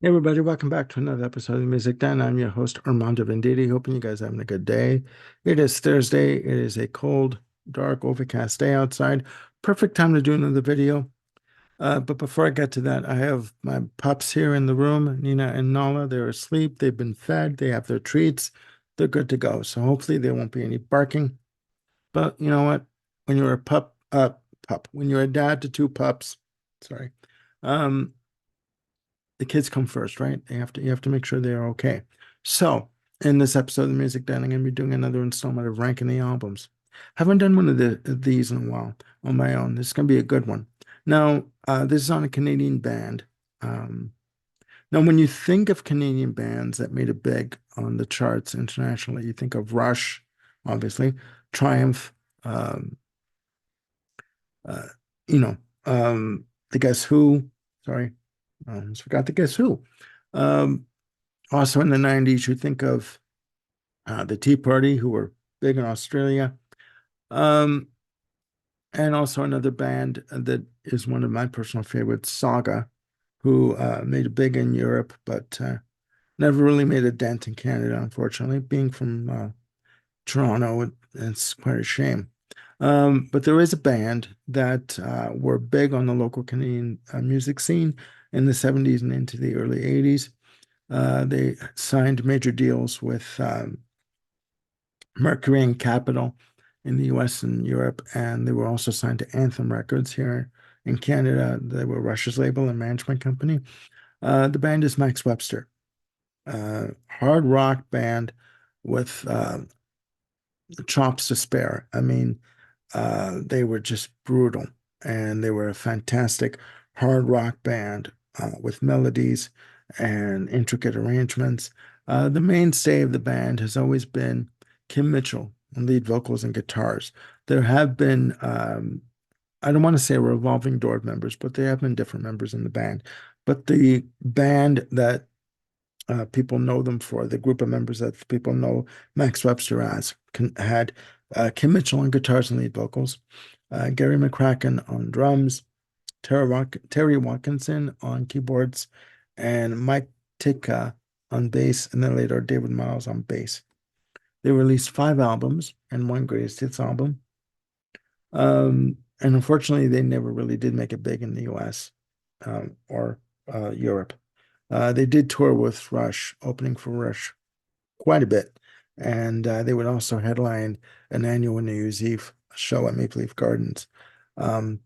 Hey everybody, welcome back to another episode of Music Den. I'm your host Armando Venditti. Hoping you guys are having a good day. It is Thursday. It is a cold, dark, overcast day outside. Perfect time to do another video. But before I get to that, I have my pups here in the room, Nina and Nala. They're asleep. They've been fed. They have their treats. They're good to go. So hopefully there won't be any barking. But you know what? When you're a when you're a dad to two pups, sorry, um, the kids come first, right? You have to make sure they're okay. So in this episode of the Music Den, I'm gonna be doing another installment of ranking the albums. Haven't done one of these in a while on my own. This is gonna be a good one. Now, this is on a Canadian band. Um, Now, when you think of Canadian bands that made it big on the charts internationally, you think of Rush, obviously, Triumph, um, uh, you know, the Guess Who. Sorry, I almost forgot the Guess Who. Um, Also in the 90s, you think of the Tea Party, who were big in Australia. Um, and also another band that is one of my personal favorites, Saga, who made it big in Europe, but never really made a dent in Canada, unfortunately. Being from Toronto, it's quite a shame. But there is a band that were big on the local Canadian music scene in the 70s and into the early 80s. They signed major deals with Mercury and Capitol in the US and Europe, and they were also signed to Anthem Records here in Canada. They were Rush's label and management company. The band is Max Webster, hard rock band with chops to spare. I mean, they were just brutal, and they were a fantastic hard rock band with melodies and intricate arrangements. The mainstay of the band has always been Kim Mitchell on lead vocals and guitars. There have been, I don't want to say revolving door of members, but there have been different members in the band. But the band that people know them for, the group of members that people know Max Webster as, had Kim Mitchell on guitars and lead vocals, Gary McCracken on drums, Terry Watkinson on keyboards, and Mike Tika on bass, and then later David Miles on bass. They released five albums and one greatest hits album. And unfortunately, they never really did make it big in the US or Europe. They did tour with Rush, opening for Rush quite a bit. And they would also headline an annual New Year's Eve show at Maple Leaf Gardens. Um,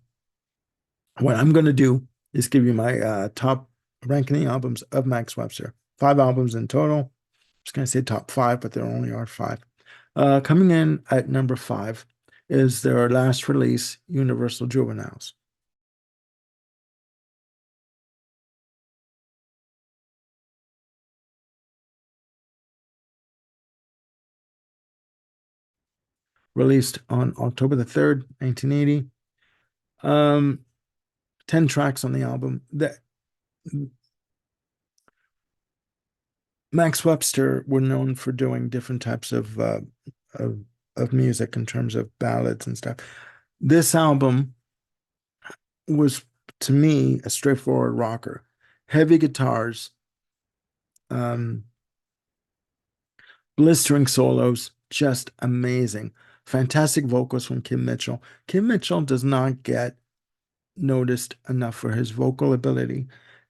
what I'm going to do is give you my top ranking the albums of Max Webster. Five albums in total. I'm just going to say top five, but there only are five. Coming in at number five is their last release, Universal Juveniles. Released on October the 3rd, 1980. Um, 10 tracks on the album. Max Webster were known for doing different types of of music in terms of ballads and stuff. This album was to me a straightforward rocker. Heavy guitars, um, blistering solos, just amazing. Fantastic vocals from Kim Mitchell. Kim Mitchell does not get noticed enough for his vocal ability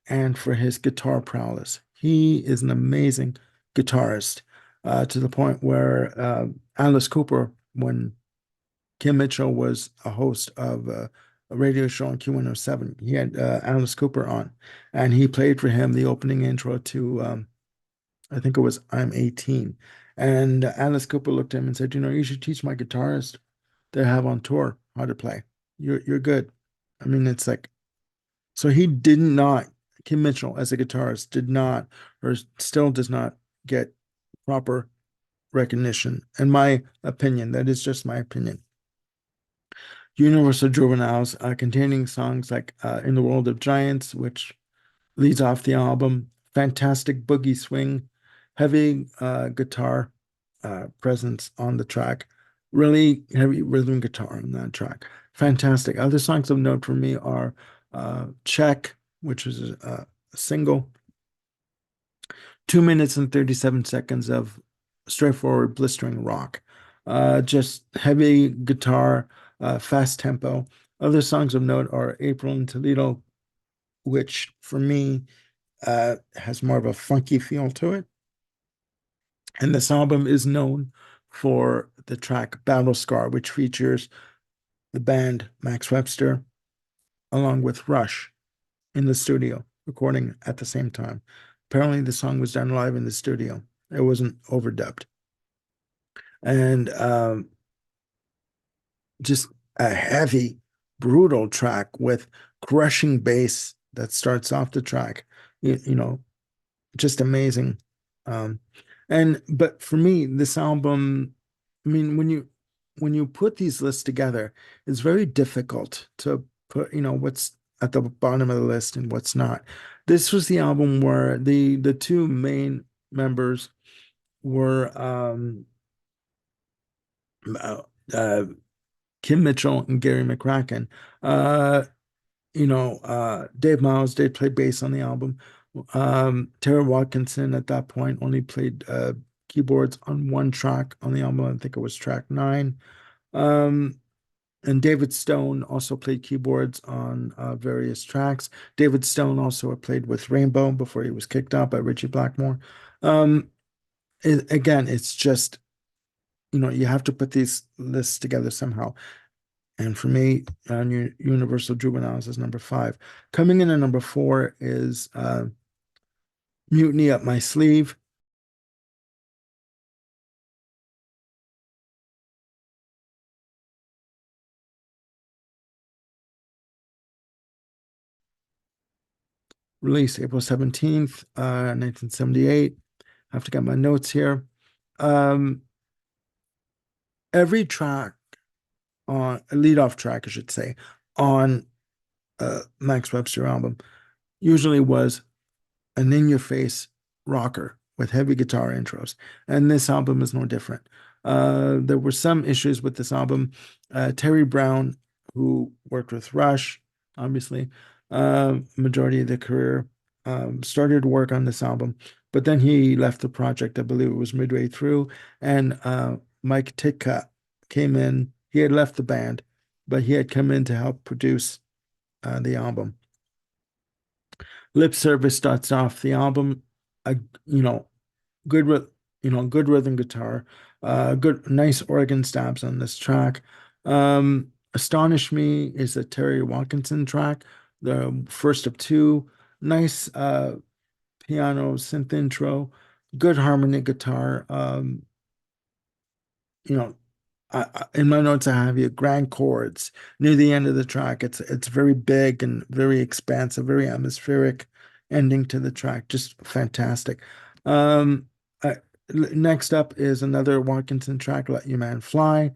and for his guitar prowess. He is an amazing guitarist to the point where Alice Cooper, when Kim Mitchell was a host of a radio show on Q107, he had Alice Cooper on, and he played for him the opening intro to, I think it was I'm 18. And Alice Cooper looked at him and said, you know, you should teach my guitarist they have on tour how to play. You're good. I mean, it's like so he did not, Kim Mitchell as a guitarist did not, or still does not get proper recognition. In my opinion, that is just my opinion. Universal Juveniles, containing songs like In the World of Giants, which leads off the album, fantastic boogie swing, heavy guitar presence on the track, really heavy rhythm guitar on that track. Fantastic. Other songs of note for me are Check, which is a single, 2 minutes and 37 seconds of straightforward blistering rock. Just heavy guitar, fast tempo. Other songs of note are April in Toledo, which for me has more of a funky feel to it. And this album is known for the track Battle Scar, which features the band Max Webster along with Rush in the studio, recording at the same time. Apparently, the song was done live in the studio. It wasn't overdubbed. And just a heavy, brutal track with crushing bass that starts off the track. You know, just amazing. Um, and but for me, this album, I mean, when you put these lists together, it's very difficult to put, what's at the bottom of the list and what's not. This was the album where the two main members were uh, uh, Kim Mitchell and Gary McCracken. Uh, Dave Miles did play bass on the album. Terry Watkinson at that point only played keyboards on one track on the album. I think it was track 9. Um, and David Stone also played keyboards on various tracks. David Stone also played with Rainbow before he was kicked out by Richie Blackmore. Um, Again, it's just, you have to put these lists together somehow. And for me, Universal Juveniles is number 5. Coming in at number 4 is Mutiny Up My Sleeve. Released April 17th, 1978. I have to get my notes here. Um, every track on a lead-off track, I should say, on Max Webster album usually was an in-your-face rocker with heavy guitar intros. And this album is no different. There were some issues with this album. Terry Brown, who worked with Rush, obviously, majority of the career, started work on this album, but then he left the project. I believe it was midway through, and Mike Titka came in. He had left the band, but he had come in to help produce the album. Lip Service starts off the album, uh, you know, good, good rhythm guitar, good, nice organ stabs on this track. Astonish Me is a Terry Watkinson track, the first of two. Nice piano synth intro, good harmony guitar. You know, in my notes I have here grand chords near the end of the track. It's very big and very expansive, very atmospheric ending to the track. Just fantastic. Um, I, Next up is another Watkinson track, Let Your Man Fly.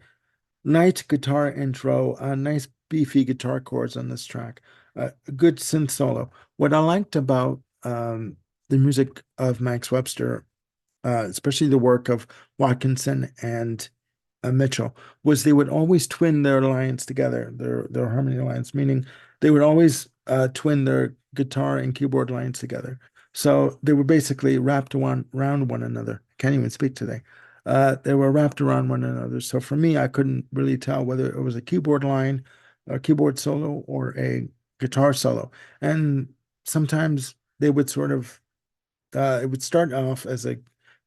Nice guitar intro, nice beefy guitar chords on this track. A good synth solo. What I liked about the music of Max Webster, especially the work of Watkinson and Mitchell, was they would always twin their lines together, their harmony lines, meaning they would always twin their guitar and keyboard lines together. So they were basically wrapped around one another. Can't even speak today. They were wrapped around one another. So for me, I couldn't really tell whether it was a keyboard line, a keyboard solo, or a guitar solo. And sometimes they would sort of it would start off as a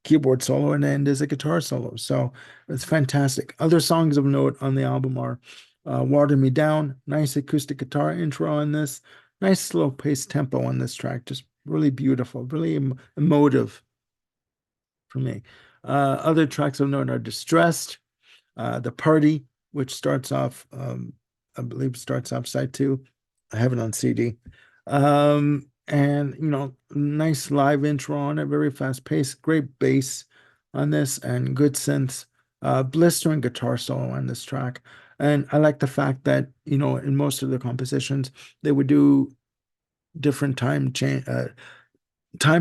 keyboard solo and end as a guitar solo. So it's fantastic. Other songs of note on the album are Water Me Down, nice acoustic guitar intro on this, nice slow paced tempo on this track, just really beautiful, really emotive for me. Other tracks of note are Distressed, The Party, which starts off, I believe starts off side 2. I have it on CD. And nice live intro on it, very fast paced, great bass on this, and good synths. Blistering guitar solo on this track. And I like the fact that, in most of the compositions, they would do different time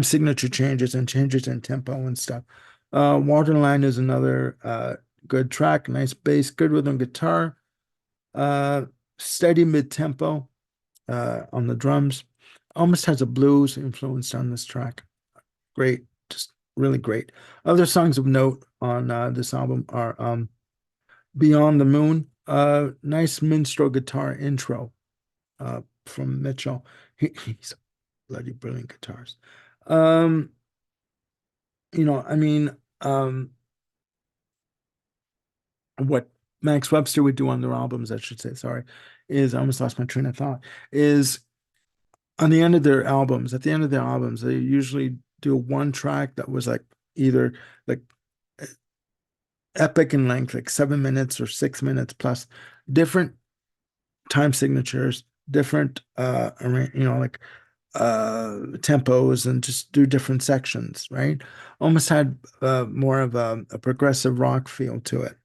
signature changes and changes in tempo and stuff. Waterline is another good track, nice bass, good rhythm guitar, uh, steady mid-tempo on the drums. Almost has a blues influence on this track. Great, just really great. Other songs of note on this album are Beyond the Moon, nice minstrel guitar intro from Mitchell. He's a bloody brilliant guitarist. Um, I mean, what Max Webster would do on their albums, I should say, sorry, is I almost lost my train of thought, is on the end of their albums, at the end of their albums, they usually do one track that was like either like epic in length, like 7 minutes or 6 minutes plus, different time signatures, different like tempos and just do different sections, right? Almost had more of a progressive rock feel to it.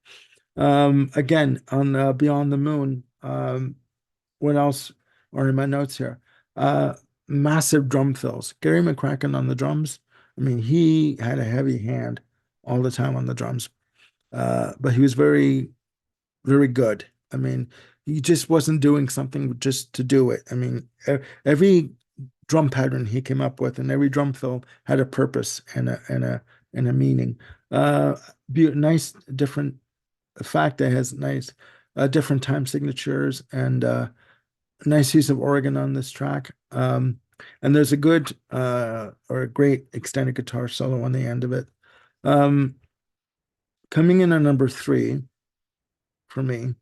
Again, on Beyond the Moon, what else are in my notes here? Uh, Massive drum fills. Gary McCracken on the drums. I mean, he had a heavy hand all the time on the drums, but he was very, very good. I mean, he just wasn't doing something just to do it. I mean, every drum pattern he came up with and every drum fill had a purpose and a meaning. Uh, Nice different fact that has nice different time signatures and nice use of organ on this track. And there's a good or a great extended guitar solo on the end of it. Um, Coming in at number three for me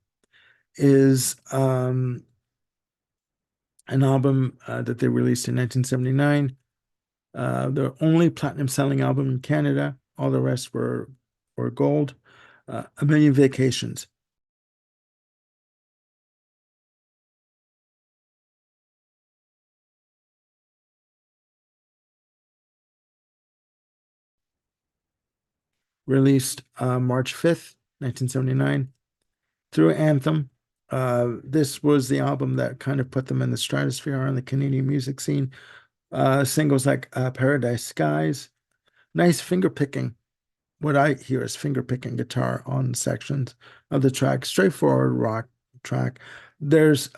is an album that they released in 1979. Their only platinum selling album in Canada. All the rest were gold. A Million Vacations. Released March 5th, 1979, through Anthem. This was the album that kind of put them in the stratosphere on the Canadian music scene. Singles like Paradise Skies, nice finger picking. What I hear is finger picking guitar on sections of the track, straightforward rock track. There's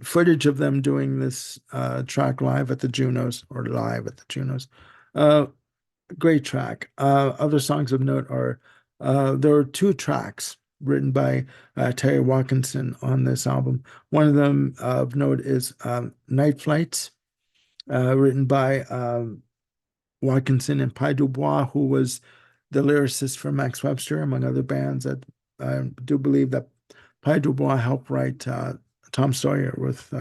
footage of them doing this track live at the Junos or live at the Junos. Uh, Great track. Other songs of note are there are two tracks written by Terry Watkinson on this album. One of them of note is Night Flights, written by Watkinson and Pi Dubois, who was the lyricist for Max Webster, among other bands. That I do believe that Pi Dubois helped write Tom Sawyer with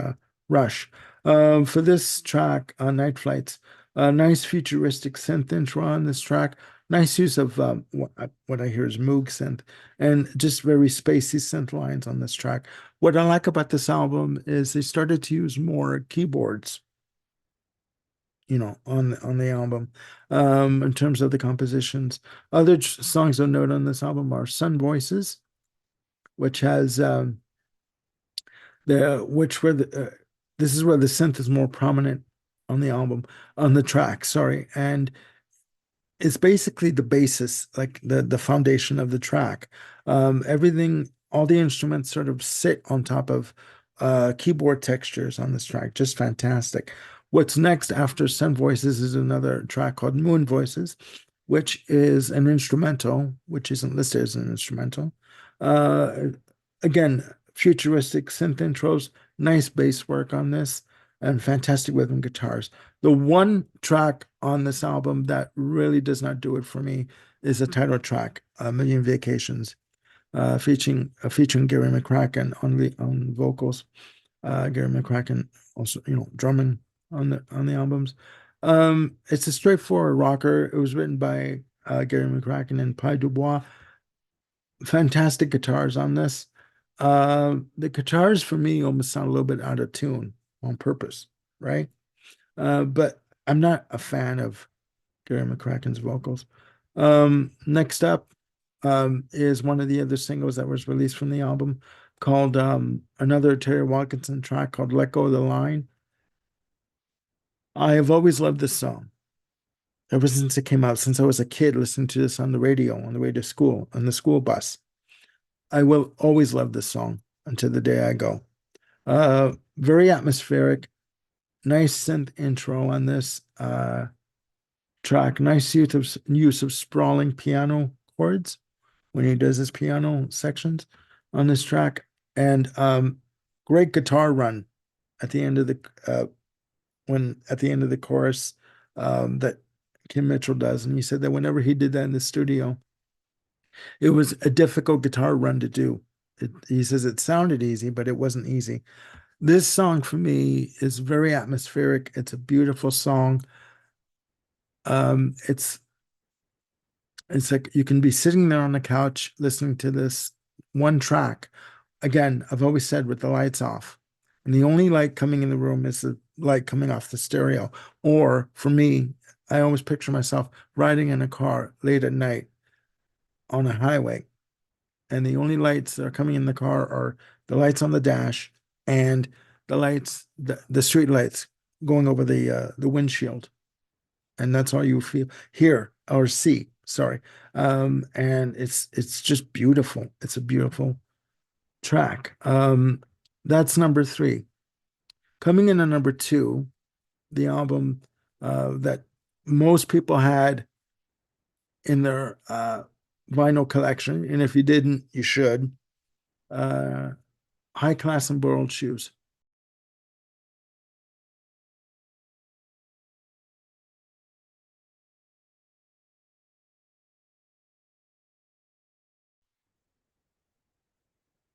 Rush. For this track, Night Flights, a nice futuristic synth intro on this track. Nice use of what I hear is Moog synth and just very spacey synth lines on this track. What I like about this album is they started to use more keyboards, on the album, in terms of the compositions. Other songs of note on this album are Sun Voices, which has the which where the this is where the synth is more prominent on the album, on the track, sorry, and it's basically the basis, like the foundation of the track. Everything, all the instruments sort of sit on top of keyboard textures on this track. Just fantastic. What's next after Sun Voices is another track called Moon Voices, which is an instrumental, which isn't listed as an instrumental. Uh, Again, futuristic synth intros, nice bass work on this, and fantastic rhythm guitars. The one track on this album that really does not do it for me is the title track, A Million Vacations, featuring Gary McCracken on vocals. Gary McCracken also, drumming on the albums. It's a straightforward rocker. It was written by Gary McCracken and Pi Dubois. Fantastic guitars on this. The guitars for me almost sound a little bit out of tune on purpose, right? But I'm not a fan of Gary McCracken's vocals. Next up is one of the other singles that was released from the album called another Terry Watkinson track called Let Go of the Line. I have always loved this song ever since it came out, since I was a kid listening to this on the radio, on the way to school, on the school bus. I will always love this song until the day I go. Very atmospheric, nice synth intro on this. track. Nice use of sprawling piano chords when he does his piano sections on this track, and great guitar run at the end of the when at the end of the chorus that Kim Mitchell does, and he said that whenever he did that in the studio, it was a difficult guitar run to do. He says it sounded easy, but it wasn't easy. This song for me is very atmospheric. It's a beautiful song. Um, it's it's like you can be sitting there on the couch listening to this one track. Again, I've always said with the lights off, and the only light coming in the room is the light coming off the stereo. Or for me, I always picture myself riding in a car late at night on a highway, and the only lights that are coming in the car are the lights on the dash and the street lights going over the windshield, and that's all you feel hear or see. Sorry, and it's just beautiful. It's a beautiful track. That's number three. Coming in at number two, the album that most people had in their vinyl collection, and if you didn't, you should. Uh, High Class and Borrowed Shoes.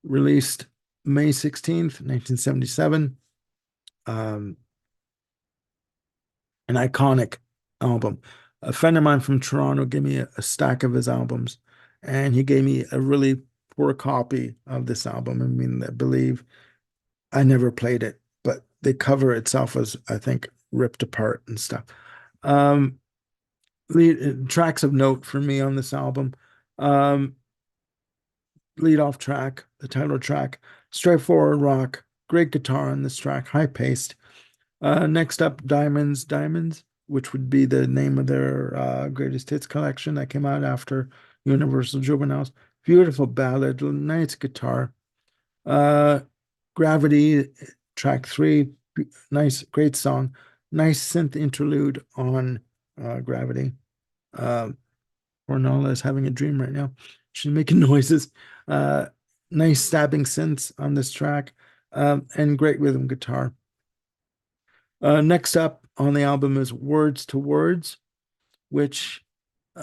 Released May 16th, 1977. Um, an iconic album. A friend of mine from Toronto gave me a stack of his albums, and he gave me a really poor copy of this album. I mean, I believe I never played it, but the cover itself was, I think, ripped apart and stuff. Um, tracks of note for me on this album. Um, Lead off track, the title track, straightforward rock, great guitar on this track, high paced. Next up, Diamonds, Diamonds, which would be the name of their greatest hits collection that came out after Universal Juveniles. Beautiful ballad, nice guitar. Uh, Gravity, track three, nice, great song. Nice synth interlude on Gravity. Uh, Ornella is having a dream right now. She's making noises. Uh, nice stabbing synths on this track, and great rhythm guitar. Next up on the album is Words to Words, which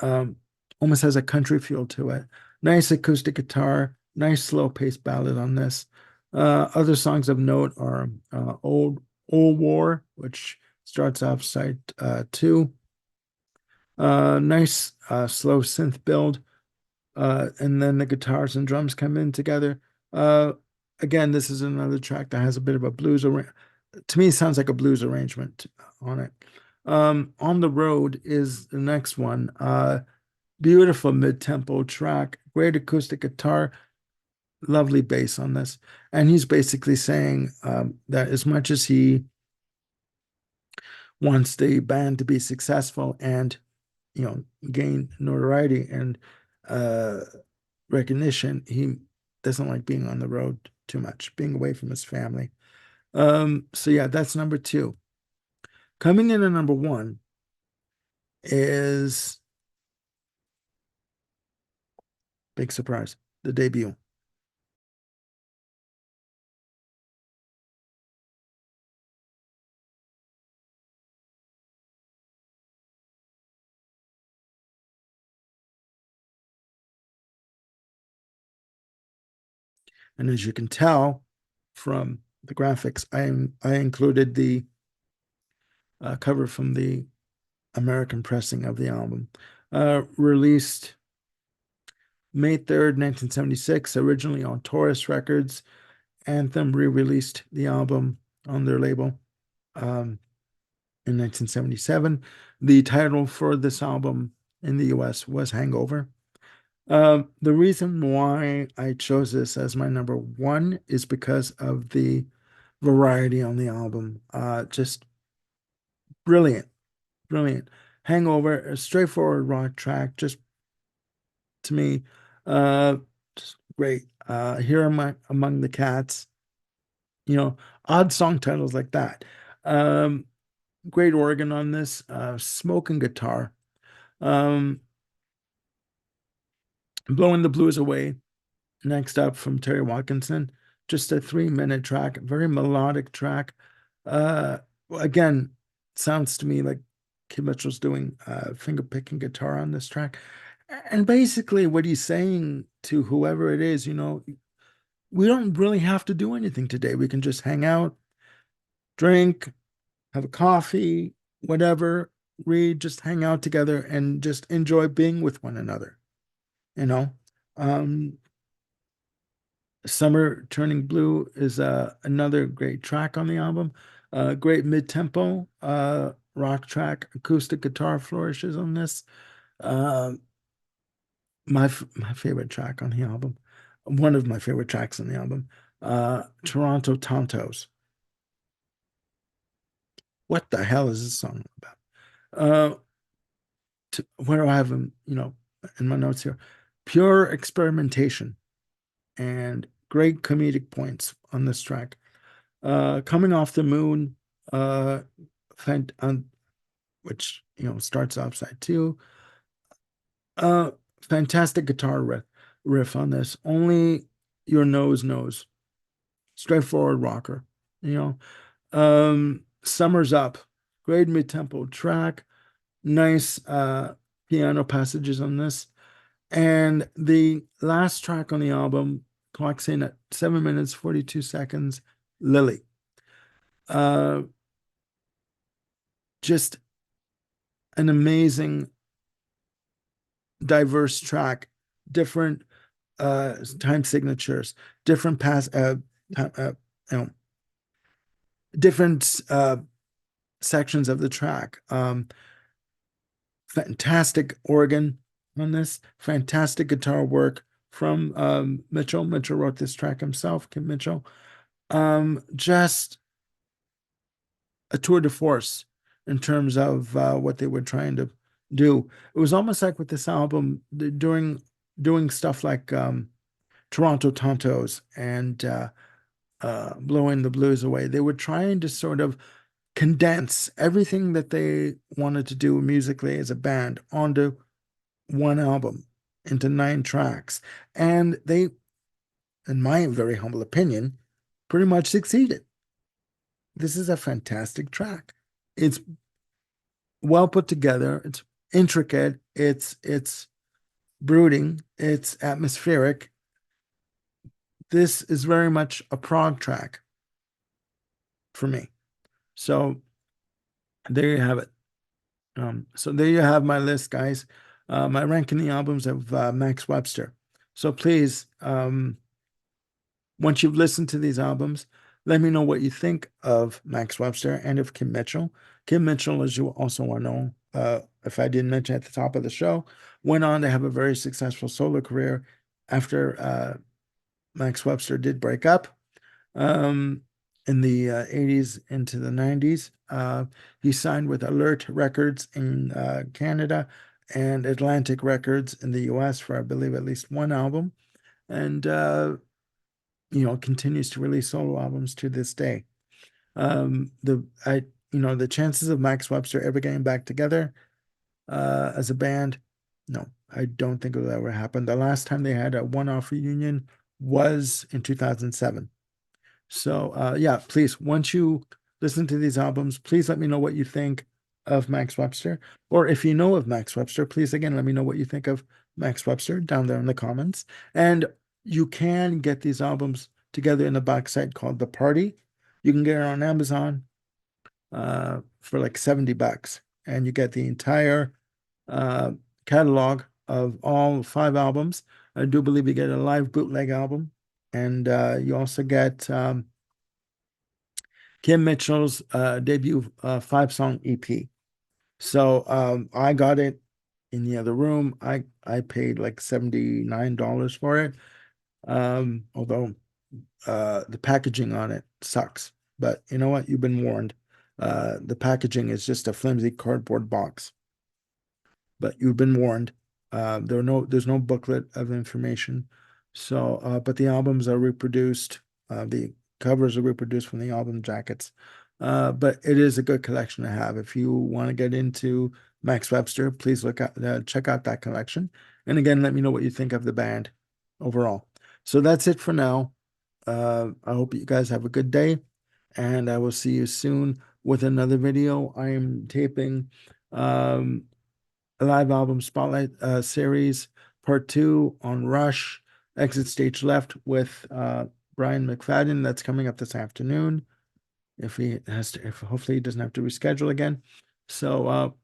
um, almost has a country feel to it. Nice acoustic guitar, nice slow paced ballad on this. Other songs of note are Old War, which starts off side two. Nice slow synth build, and then the guitars and drums come in together. Uh, Again, this is another track that has a bit of a blues to me, it sounds like a blues arrangement on it. On the Road is the next one. Beautiful mid-tempo track, great acoustic guitar, lovely bass on this. And he's basically saying that as much as he wants the band to be successful and gain notoriety and uh, recognition, he doesn't like being on the road too much, being away from his family. So yeah, that's number two. Coming in at number one is big surprise, the debut. And as you can tell from the graphics, I included the cover from the American pressing of the album. Released May 3rd, 1976, originally on Taurus Records. Anthem re-released the album on their label in 1977. The title for this album in the US was Hangover. The reason why I chose this as my number one is because of the variety on the album. Just brilliant, brilliant. Hangover, a straightforward rock track, just to me, uh, just great. Here among the cats, you know, odd song titles like that. Um, Great organ on this, smoking guitar. Um, Blowing the Blues Away. Next up from Terry Watkinson, just a 3-minute track, very melodic track. Uh, Again, sounds to me like Kim Mitchell's doing finger picking guitar on this track. And basically, what he's saying to whoever it is, we don't really have to do anything today. We can just hang out, drink, have a coffee, whatever, read, just hang out together and just enjoy being with one another, you know? Um, Summer Turning Blue is another great track on the album. Great mid-tempo rock track. Acoustic guitar flourishes on this. Uh, my favorite track on the album, one of my favorite tracks on the album, Toronto Tontos. What the hell is this song about? Uh, where do I have them? In my notes here, pure experimentation and great comedic points on this track. Coming Off the Moon, uh, which starts off side two. Uh, Fantastic guitar riff on this. Only your nose knows. Straightforward rocker. You Summer's Up, great mid-tempo track. Nice piano passages on this. And the last track on the album clocks in at 7 minutes 42 seconds. Lily. Uh, just an amazing, diverse track, different time signatures, different you know, different sections of the track. Fantastic organ on this, fantastic guitar work from Mitchell. Mitchell wrote this track himself, Kim Mitchell. Just a tour de force in terms of what they were trying to do. It was almost like with this album, doing stuff like Toronto Tontos and Blowing the Blues Away. They were trying to sort of condense everything that they wanted to do musically as a band onto one album, into 9 tracks. And they, in my very humble opinion, pretty much succeeded. This is a fantastic track. It's well put together. It's intricate. It's brooding. It's atmospheric. This is very much a prog track for me. So there you have it. So there you have my list, guys. My ranking the albums of Max Webster. So please, once you've listened to these albums, let me know what you think of Max Webster and of Kim Mitchell. Kim Mitchell, as you also want to know, if I didn't mention at the top of the show, went on to have a very successful solo career after Max Webster did break up in the 80s into the 90s. He signed with Alert Records in Canada and Atlantic Records in the US for, I believe, at least one album. And continues to release solo albums to this day. The chances of Max Webster ever getting back together as a band, no, I don't think it will ever happen. The last time they had a one-off reunion was in 2007. So yeah, please, once you listen to these albums, please let me know what you think of Max Webster. Or if you know of Max Webster, please again let me know what you think of Max Webster down there in the comments. And you can get these albums together in a box set called The Party. You can get it on Amazon for like $70, and you get the entire uh, catalog of all 5 albums. I do believe you get a live bootleg album, and you also get Kim Mitchell's debut 5-song EP. So I got it in the other room. I paid like $79 for it. Although the packaging on it sucks. But you know what? You've been warned. The packaging is just a flimsy cardboard box. But you've been warned. There's no booklet of information. So, but the albums are reproduced. The covers are reproduced from the album jackets. But it is a good collection to have. If you want to get into Max Webster, please check out that collection. And again, let me know what you think of the band overall. So that's it for now. I hope you guys have a good day, and I will see you soon with another video. I am taping um, a live album spotlight series part 2 on Rush Exit Stage Left with Brian McFadden. That's coming up this afternoon. If hopefully he doesn't have to reschedule again. So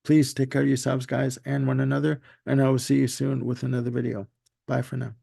please take care of yourselves, guys, and one another, and I will see you soon with another video. Bye for now.